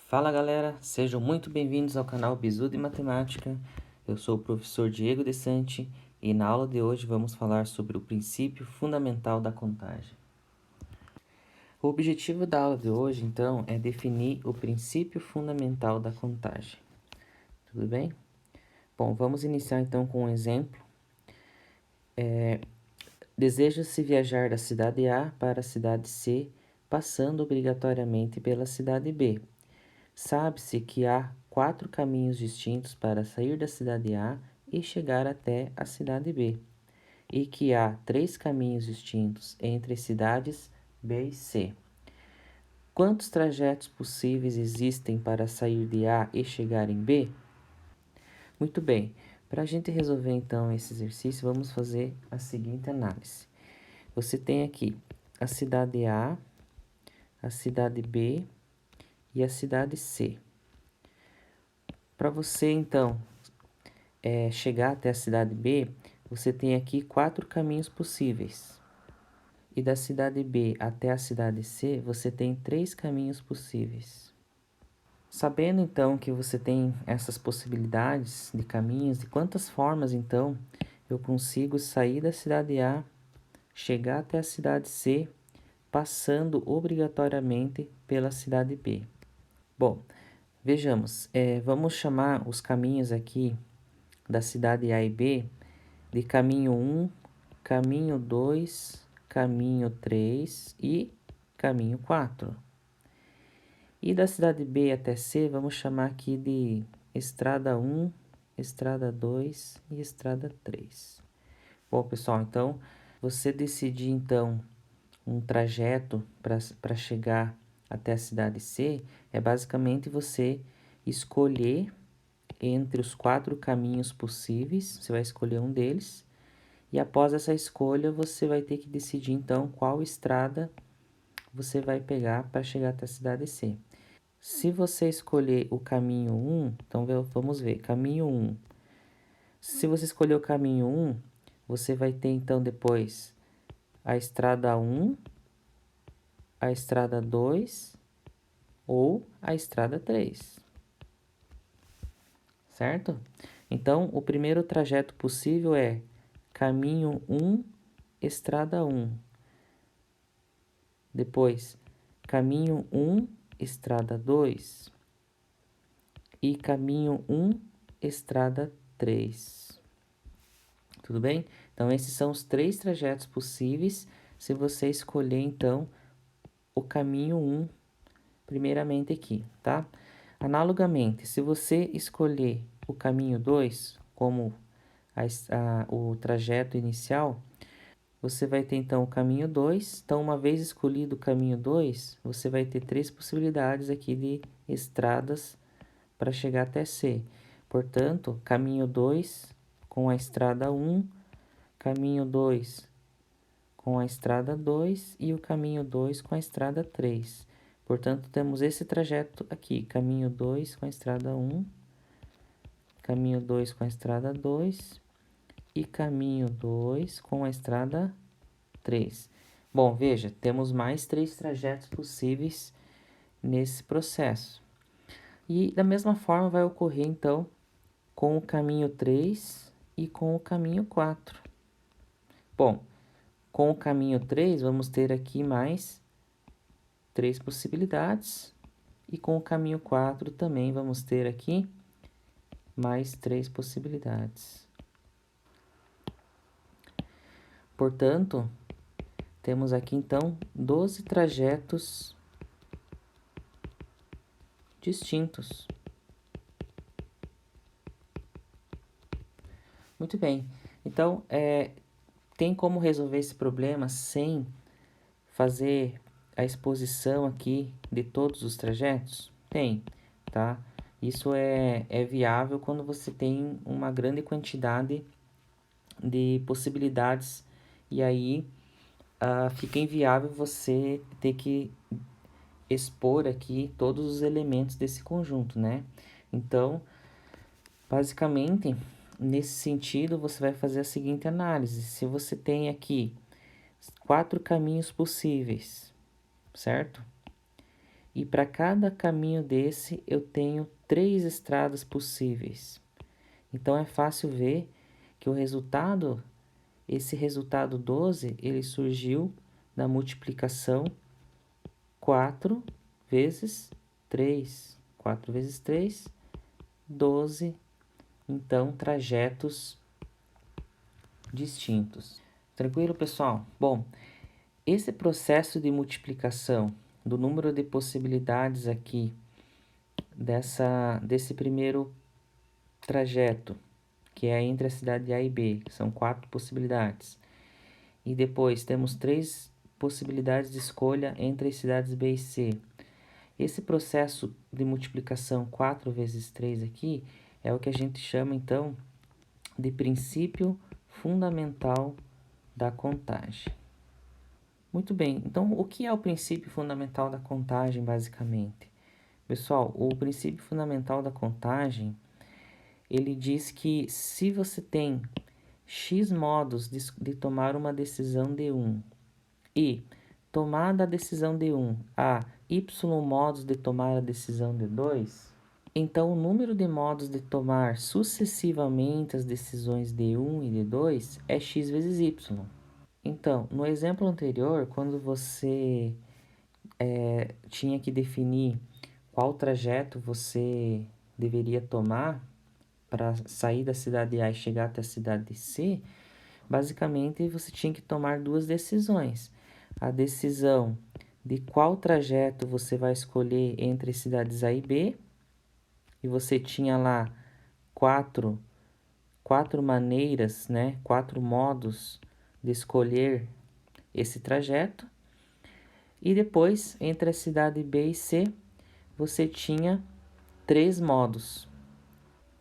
Fala galera, sejam muito bem-vindos ao canal Bizu de Matemática. Eu sou o professor Diego De Santi e na aula de hoje vamos falar sobre o princípio fundamental da contagem. O objetivo da aula de hoje, então, é definir o princípio fundamental da contagem. Tudo bem? Bom, vamos iniciar então com um exemplo. Deseja-se viajar da cidade A para a cidade C, passando obrigatoriamente pela cidade B. Sabe-se que há 4 caminhos distintos para sair da cidade A e chegar até a cidade B, e que há 3 caminhos distintos entre as cidades B e C. Quantos trajetos possíveis existem para sair de A e chegar em B? Muito bem, para a gente resolver então esse exercício, vamos fazer a seguinte análise. Você tem aqui a cidade A, a cidade B e a cidade C. Para você, então, chegar até a cidade B, você tem aqui 4 caminhos possíveis. E da cidade B até a cidade C, você tem 3 caminhos possíveis. Sabendo, então, que você tem essas possibilidades de caminhos, de quantas formas, então, eu consigo sair da cidade A, chegar até a cidade C, passando obrigatoriamente pela cidade B. Bom, vejamos, vamos chamar os caminhos aqui da cidade A e B de caminho 1, caminho 2, caminho 3 e caminho 4. E da cidade B até C, vamos chamar aqui de estrada 1, estrada 2 e estrada 3. Bom, pessoal, então, você decidir, então, um trajeto para chegar até a cidade C, é basicamente você escolher entre os 4 caminhos possíveis, você vai escolher um deles, e após essa escolha, você vai ter que decidir, então, qual estrada você vai pegar para chegar até a cidade C. Se você escolher o caminho 1, então vamos ver, caminho 1. Se você escolher o caminho 1, você vai ter, então, depois a estrada 1, a estrada 2 ou a estrada 3. Certo? Então, o primeiro trajeto possível é caminho 1, estrada 1. Depois, caminho 1, estrada 2. E caminho 1, estrada 3. Tudo bem? Então, esses são os 3 trajetos possíveis se você escolher, então, o caminho 1, primeiramente aqui, tá? Analogamente, se você escolher o caminho 2 como o trajeto inicial, você vai ter então o caminho 2. Então, uma vez escolhido o caminho 2, você vai ter 3 possibilidades aqui de estradas para chegar até C. Portanto, caminho 2 com a estrada 1, caminho 2 com a estrada 2 e o caminho 2 com a estrada 3. Portanto, temos esse trajeto aqui, caminho 2 com a estrada 1, caminho 2 com a estrada 2 e caminho 2 com a estrada 3. Bom, veja, temos mais 3 trajetos possíveis nesse processo. E da mesma forma vai ocorrer, então, com o caminho 3 e com o caminho 4. Bom, com o caminho 3, vamos ter aqui mais 3 possibilidades. E com o caminho 4 também vamos ter aqui mais 3 possibilidades. Portanto, temos aqui então 12 trajetos distintos. Muito bem. Então, tem como resolver esse problema sem fazer a exposição aqui de todos os trajetos? Tem, tá? Isso é viável quando você tem uma grande quantidade de possibilidades e aí fica inviável você ter que expor aqui todos os elementos desse conjunto, né? Então, basicamente, nesse sentido, você vai fazer a seguinte análise. Se você tem aqui 4 caminhos possíveis, certo? e para cada caminho desse eu tenho 3 estradas possíveis. Então é fácil ver que esse resultado 12, ele surgiu da multiplicação 4 vezes 3. 4 vezes 3, 12, então, trajetos distintos. Tranquilo, pessoal? Bom, esse processo de multiplicação do número de possibilidades aqui desse primeiro trajeto, que é entre a cidade A e B, que são 4 possibilidades. E depois temos 3 possibilidades de escolha entre as cidades B e C. Esse processo de multiplicação 4 vezes 3 aqui é o que a gente chama, então, de princípio fundamental da contagem. Muito bem, então o que é o princípio fundamental da contagem, basicamente? Pessoal, o princípio fundamental da contagem, ele diz que se você tem X modos de tomar uma decisão de 1 e tomada a decisão de 1 há Y modos de tomar a decisão de 2, então o número de modos de tomar sucessivamente as decisões de 1 e de 2 é X vezes Y. Então, no exemplo anterior, quando você tinha que definir qual trajeto você deveria tomar para sair da cidade A e chegar até a cidade C, basicamente você tinha que tomar 2 decisões. A decisão de qual trajeto você vai escolher entre as cidades A e B, e você tinha lá quatro maneiras, né? 4 modos de escolher esse trajeto. E depois, entre a cidade B e C, você tinha 3 modos.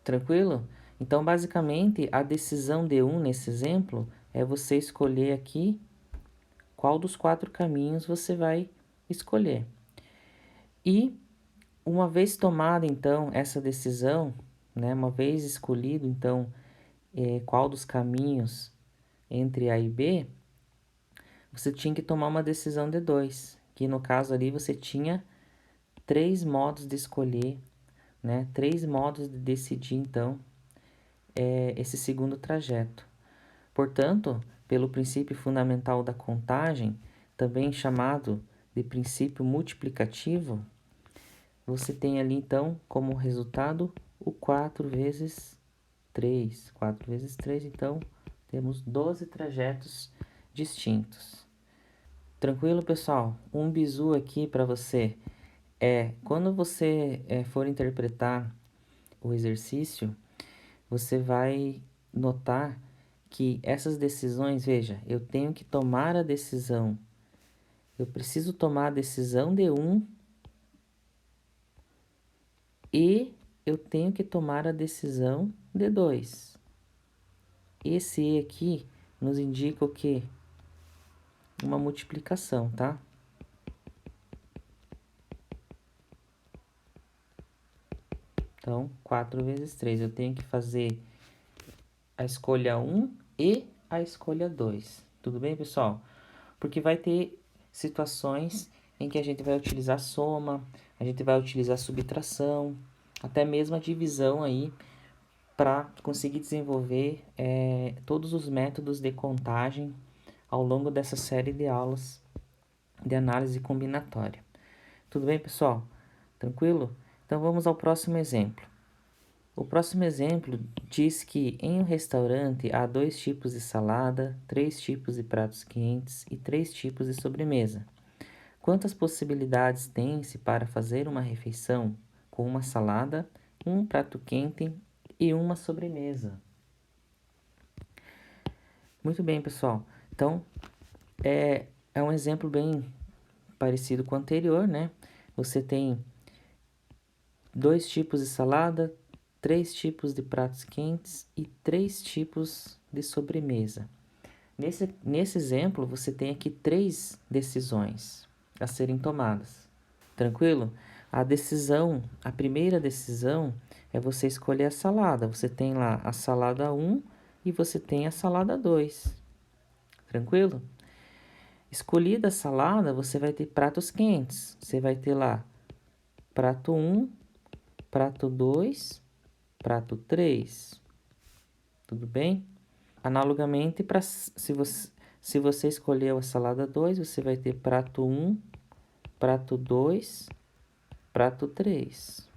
Tranquilo? Então, basicamente, a decisão de 1 nesse exemplo é você escolher aqui qual dos 4 caminhos você vai escolher. E uma vez tomada, então, essa decisão, né, uma vez escolhido, então, qual dos caminhos entre A e B, você tinha que tomar uma decisão de 2, que no caso ali você tinha 3 modos de escolher, né, 3 modos de decidir, então, esse segundo trajeto. Portanto, pelo princípio fundamental da contagem, também chamado de princípio multiplicativo, você tem ali, então, como resultado, o 4 vezes 3. 4 vezes 3, então, temos 12 trajetos distintos. Tranquilo, pessoal? Um bizu aqui para você. Quando você for interpretar o exercício, você vai notar que essas decisões, veja, eu tenho que tomar a decisão. Eu preciso tomar a decisão de 1 e eu tenho que tomar a decisão de 2. Esse E aqui nos indica o quê? Uma multiplicação, tá? Então, 4 vezes 3. Eu tenho que fazer a escolha 1 e a escolha 2. Tudo bem, pessoal? Porque vai ter situações em que a gente vai utilizar soma, a gente vai utilizar subtração, até mesmo a divisão aí, para conseguir desenvolver todos os métodos de contagem ao longo dessa série de aulas de análise combinatória. Tudo bem, pessoal? Tranquilo? Então vamos ao próximo exemplo. O próximo exemplo diz que em um restaurante há 2 tipos de salada, 3 tipos de pratos quentes e 3 tipos de sobremesa. Quantas possibilidades tem-se para fazer uma refeição com uma salada, um prato quente e uma sobremesa? Muito bem, pessoal. Então, é um exemplo bem parecido com o anterior, né? Você tem 2 tipos de salada, 3 tipos de pratos quentes e 3 tipos de sobremesa. Nesse exemplo, você tem aqui 3 decisões a serem tomadas. Tranquilo? A primeira decisão é você escolher a salada. Você tem lá a salada 1 e você tem a salada 2. Tranquilo? Escolhida a salada, você vai ter pratos quentes. Você vai ter lá prato 1, prato 2, prato 3. Tudo bem? Analogamente, se você escolheu a salada 2, você vai ter prato 1, prato 2, prato 3.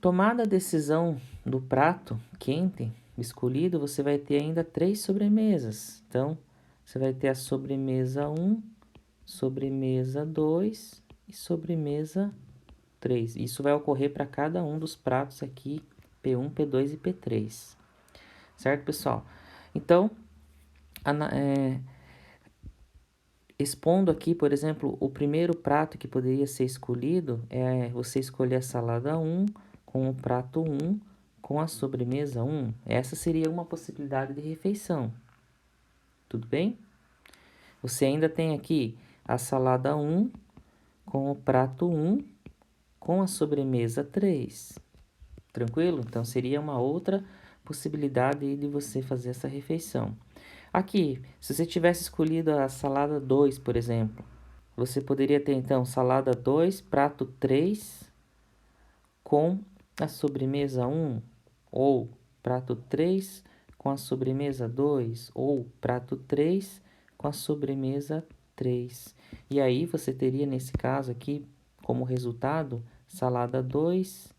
Tomada a decisão do prato quente escolhido, você vai ter ainda 3 sobremesas. Então, você vai ter a sobremesa 1, sobremesa 2 e sobremesa 3. Isso vai ocorrer para cada um dos pratos aqui, P1, P2 e P3. Certo, pessoal? Então, expondo aqui, por exemplo, o primeiro prato que poderia ser escolhido é você escolher a salada 1 com o prato 1 com a sobremesa 1. Essa seria uma possibilidade de refeição. Tudo bem? Você ainda tem aqui a salada 1 com o prato 1 com a sobremesa 3. Tranquilo? Então, seria uma outra possibilidade de você fazer essa refeição. Aqui, se você tivesse escolhido a salada 2, por exemplo, você poderia ter, então, salada 2, prato 3 com a sobremesa 1, ou prato 3 com a sobremesa 2, ou prato 3 com a sobremesa 3. E aí, você teria, nesse caso aqui, como resultado, salada 2,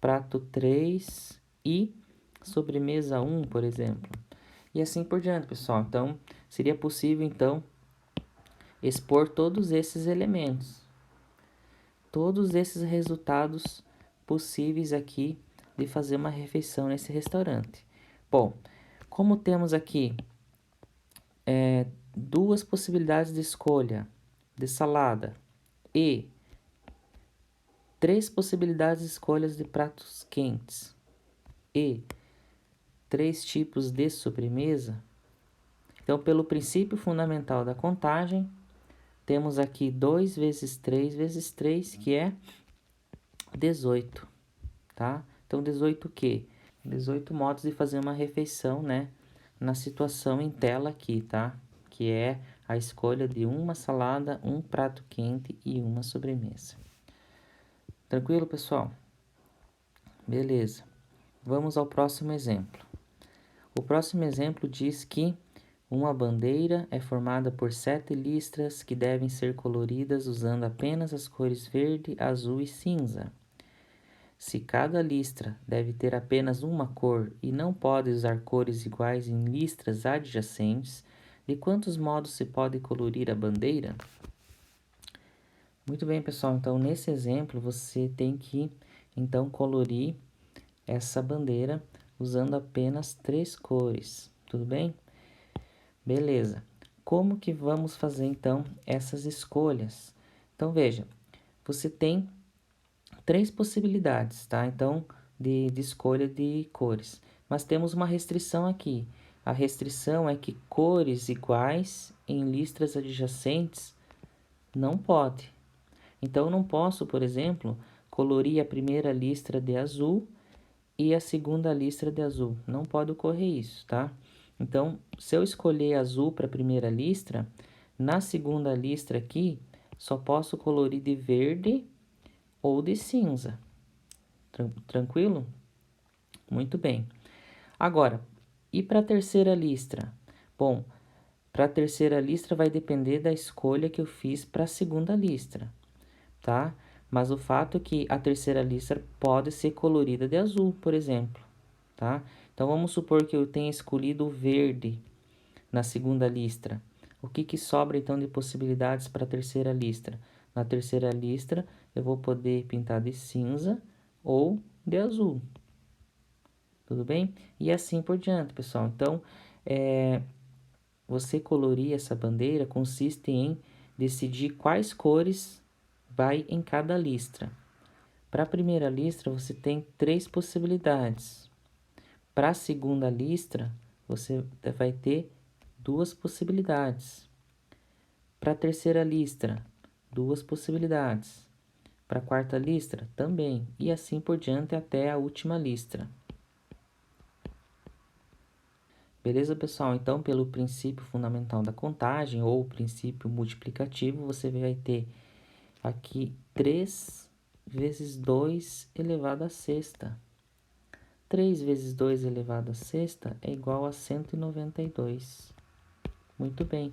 prato 3 e sobremesa 1, por exemplo. E assim por diante, pessoal. Então, seria possível, então, expor todos esses elementos, todos esses resultados possíveis aqui de fazer uma refeição nesse restaurante. Bom, como temos aqui duas possibilidades de escolha de salada e três possibilidades de escolhas de pratos quentes e três tipos de sobremesa, então, pelo princípio fundamental da contagem, temos aqui 2 vezes 3 vezes 3, que é 18, tá? Então, 18 o quê? 18 modos de fazer uma refeição, né? Na situação em tela aqui, tá? Que é a escolha de uma salada, um prato quente e uma sobremesa. Tranquilo, pessoal? Beleza. Vamos ao próximo exemplo. O próximo exemplo diz que uma bandeira é formada por 7 listras que devem ser coloridas usando apenas as cores verde, azul e cinza. Se cada listra deve ter apenas uma cor e não pode usar cores iguais em listras adjacentes, de quantos modos se pode colorir a bandeira? Muito bem, pessoal. Então, nesse exemplo, você tem que, então, colorir essa bandeira usando apenas 3 cores. Tudo bem? Beleza. Como que vamos fazer, então, essas escolhas? Então, veja, você tem 3 possibilidades, tá? Então, de escolha de cores. Mas temos uma restrição aqui. A restrição é que cores iguais em listras adjacentes não pode. Então, eu não posso, por exemplo, colorir a primeira listra de azul e a segunda listra de azul. Não pode ocorrer isso, tá? Então, se eu escolher azul para a primeira listra, na segunda listra aqui, só posso colorir de verde ou de cinza. Tranquilo? Muito bem. Agora, e para a terceira listra? Bom, para a terceira listra vai depender da escolha que eu fiz para a segunda listra, tá? Mas o fato é que a terceira listra pode ser colorida de azul, por exemplo, tá? Então, vamos supor que eu tenha escolhido o verde na segunda listra. O que sobra, então, de possibilidades para a terceira listra? Na terceira listra, eu vou poder pintar de cinza ou de azul. Tudo bem? E assim por diante, pessoal. Então, você colorir essa bandeira consiste em decidir quais cores vai em cada listra. Para a primeira listra, você tem 3 possibilidades. Para a segunda listra, você vai ter 2 possibilidades. Para a terceira listra, 2 possibilidades. Para a quarta listra, também. E assim por diante até a última listra. Beleza, pessoal? Então, pelo princípio fundamental da contagem ou princípio multiplicativo, você vai ter aqui 3 vezes 2 elevado à sexta. 3 vezes 2 elevado à sexta é igual a 192. Muito bem.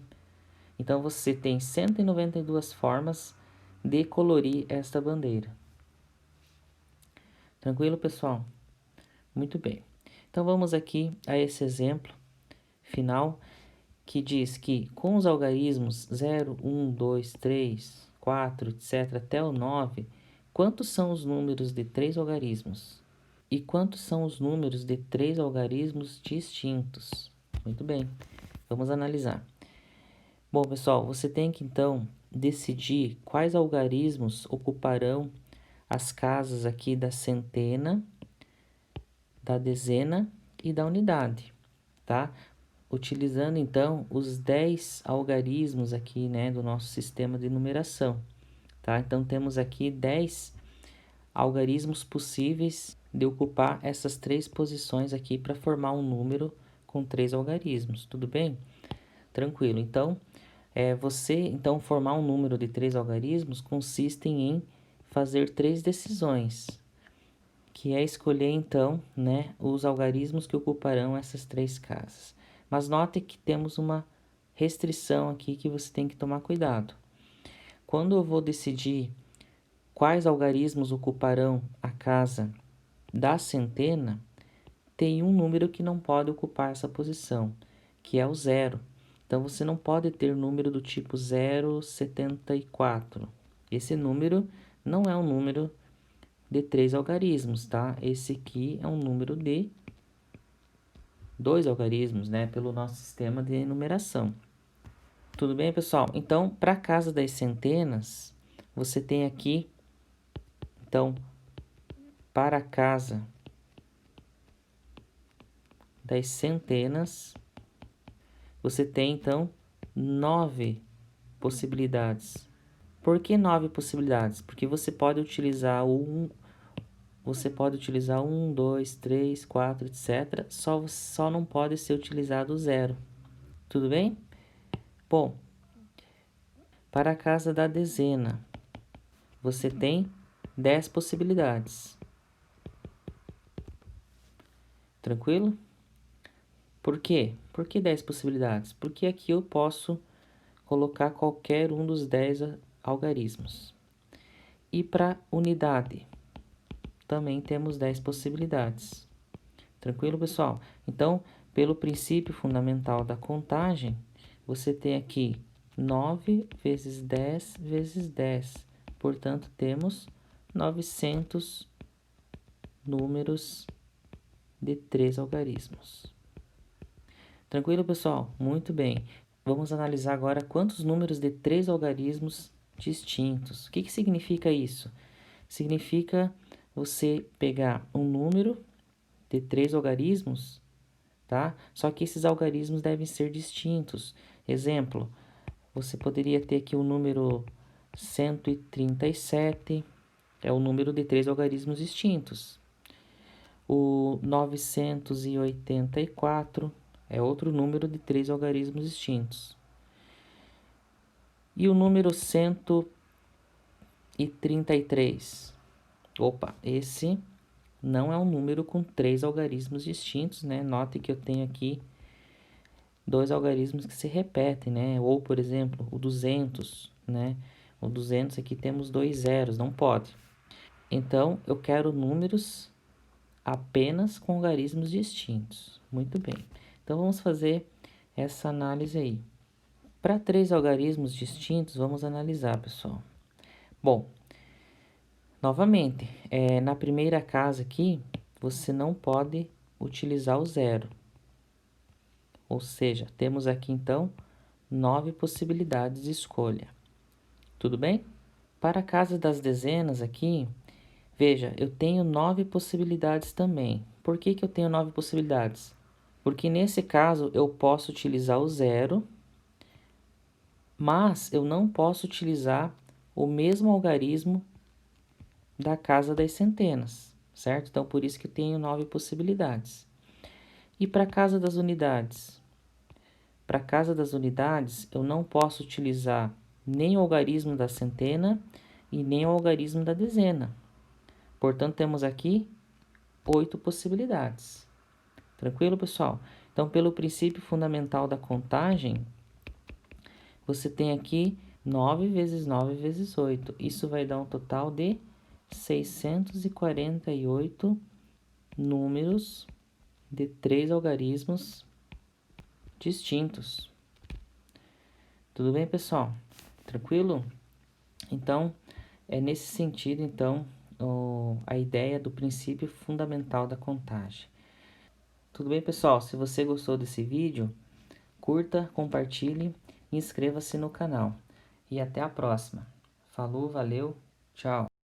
Então, você tem 192 formas de colorir esta bandeira. Tranquilo, pessoal? Muito bem. Então, vamos aqui a esse exemplo final, que diz que com os algarismos 0, 1, 2, 3, 4, etc., até o 9, quantos são os números de 3 algarismos? E quantos são os números de 3 algarismos distintos? Muito bem, vamos analisar. Bom, pessoal, você tem que então decidir quais algarismos ocuparão as casas aqui da centena, da dezena e da unidade, tá? Utilizando então os 10 algarismos aqui, né, do nosso sistema de numeração, tá? Então temos aqui 10 algarismos possíveis de ocupar essas 3 posições aqui para formar um número com 3 algarismos, tudo bem? Tranquilo. Então, então formar um número de 3 algarismos consiste em fazer 3 decisões, que é escolher então, né, os algarismos que ocuparão essas 3 casas. Mas note que temos uma restrição aqui que você tem que tomar cuidado. Quando eu vou decidir quais algarismos ocuparão a casa da centena, tem um número que não pode ocupar essa posição, que é o 0. Então, você não pode ter número do tipo 0,74. Esse número não é um número de 3 algarismos, tá? Esse aqui é um número de 2 algarismos, né? Pelo nosso sistema de numeração. Tudo bem, pessoal? Então, para a casa das centenas, você tem aqui, então, para a casa das centenas, você tem, então, 9 possibilidades. Por que 9 possibilidades? Porque você pode utilizar um, 2, 3, 4, etc. Só não pode ser utilizado o 0. Tudo bem? Bom, para a casa da dezena, você tem 10 possibilidades. Tranquilo? Por quê? Por que 10 possibilidades? Porque aqui eu posso colocar qualquer um dos 10 algarismos. E para unidade, também temos 10 possibilidades. Tranquilo, pessoal? Então, pelo princípio fundamental da contagem, você tem aqui 9 vezes 10 vezes 10. Portanto, temos 900 números de 3 algarismos. Tranquilo, pessoal? Muito bem. Vamos analisar agora quantos números de 3 algarismos distintos. O que significa isso? Significa você pegar um número de 3 algarismos, tá? Só que esses algarismos devem ser distintos. Exemplo, você poderia ter aqui o número 137, é o número de 3 algarismos distintos. O 984 é outro número de 3 algarismos distintos. E o número 133. Opa, esse não é um número com 3 algarismos distintos, né? Note que eu tenho aqui 2 algarismos que se repetem, né? Ou, por exemplo, o 200, né? O 200 aqui temos 2 zeros, não pode. Então, eu quero números apenas com algarismos distintos. Muito bem. Então, vamos fazer essa análise aí. Para 3 algarismos distintos, vamos analisar, pessoal. Bom, novamente, na primeira casa aqui, você não pode utilizar o 0. Ou seja, temos aqui, então, 9 possibilidades de escolha. Tudo bem? Para a casa das dezenas aqui, veja, eu tenho 9 possibilidades também. Por que eu tenho 9 possibilidades? Porque nesse caso eu posso utilizar o 0, mas eu não posso utilizar o mesmo algarismo da casa das centenas, certo? Então, por isso que eu tenho 9 possibilidades. E para a casa das unidades? Para a casa das unidades, eu não posso utilizar nem o algarismo da centena e nem o algarismo da dezena. Portanto, temos aqui 8 possibilidades. Tranquilo, pessoal? Então, pelo princípio fundamental da contagem, você tem aqui 9 vezes 9 vezes 8. Isso vai dar um total de 648 números de 3 algarismos distintos. Tudo bem, pessoal? Tranquilo? Então, é nesse sentido, então, a ideia do princípio fundamental da contagem. Tudo bem, pessoal? Se você gostou desse vídeo, curta, compartilhe e inscreva-se no canal. E até a próxima. Falou, valeu, tchau!